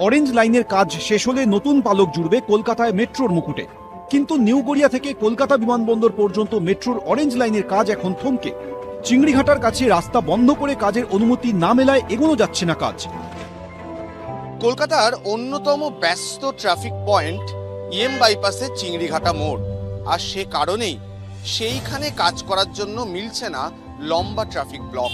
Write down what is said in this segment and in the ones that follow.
Orange লাইনের কাজ শেষ হলে নতুন পালক জুড়বে কলকাতায় মেট্রোর মুকুটে। কিন্তু নিউ গড়িয়া থেকে কলকাতা বিমানবন্দর পর্যন্ত মেট্রোর অরেঞ্জ লাইনের কাজ এখন থমকে। চিংড়িঘাটার কাছে রাস্তা বন্ধ করে কাজের অনুমতি না মেলায় এগোনো যাচ্ছে না কাজ। কলকাতার অন্যতম ব্যস্ত ট্রাফিক পয়েন্ট বাইপাসে চিংড়িঘাটা মোড়, আর সে কারণেই সেইখানে কাজ করার জন্য মিলছে না লম্বা ট্রাফিক ব্লক,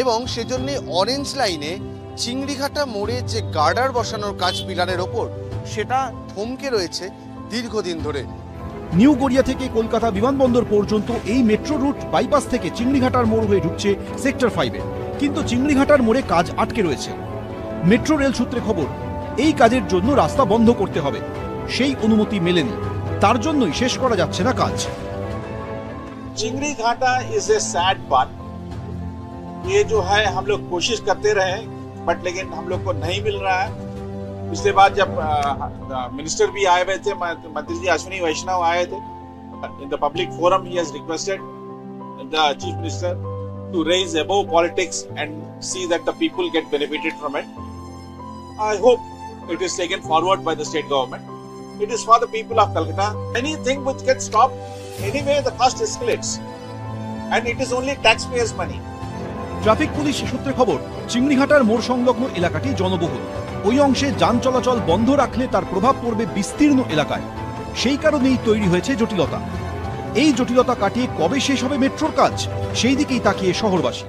এবং সেজন্য অরেঞ্জ লাইনে চিংড়িঘাটা মোড়ে যে গার্ডার বসানোর কাজ পিলারের ওপর, সেটা থমকে রয়েছে দীর্ঘদিন ধরে। নিউ গড়িয়া থেকে কলকাতা বিমানবন্দর পর্যন্ত এই মেট্রো রুট বাইপাস থেকে চিংড়িঘাটার মোড় হয়ে ঢুকছে সেক্টর 5-এ, কিন্তু চিংড়িঘাটার মোড়ে কাজ আটকে রয়েছে। মেট্রো রেল সূত্রে খবর, এই কাজের জন্য রাস্তা বন্ধ করতে হবে, সেই অনুমতি মেলেনি, তার জন্যই শেষ করা যাচ্ছে না কাজ। चिंगड़ी-घाटा इज ए सैड बात। ये जो है हम लोग कोशिश करते रहे, बट लेकिन हम लोग को नहीं मिल रहा है। पिछले बार जब मिनिस्टर भी आए हुए थे, मंत्री जी अश्विनी वैष्णव आए थे, in the public forum he has requested the chief minister to raise above politics and see that the people get benefited from it. I hope it is taken forward by the state government. It is for the people of Calcutta. Anything which gets stopped, anyway the cost escalates, and it is only taxpayers' money. Traffic police সূত্রে খবর, চিংড়িঘাটার মোড় সংলগ্ন এলাকাটি জনবহুল। ওই অংশে যান চলাচল বন্ধ রাখলে তার প্রভাব পড়বে বিস্তীর্ণ এলাকায়। সেই কারণেই তৈরি হয়েছে জটিলতা। এই জটিলতা কাটিয়ে কবে শেষ হবে মেট্রোর কাজ, সেই দিকেই তাকিয়ে শহরবাসী।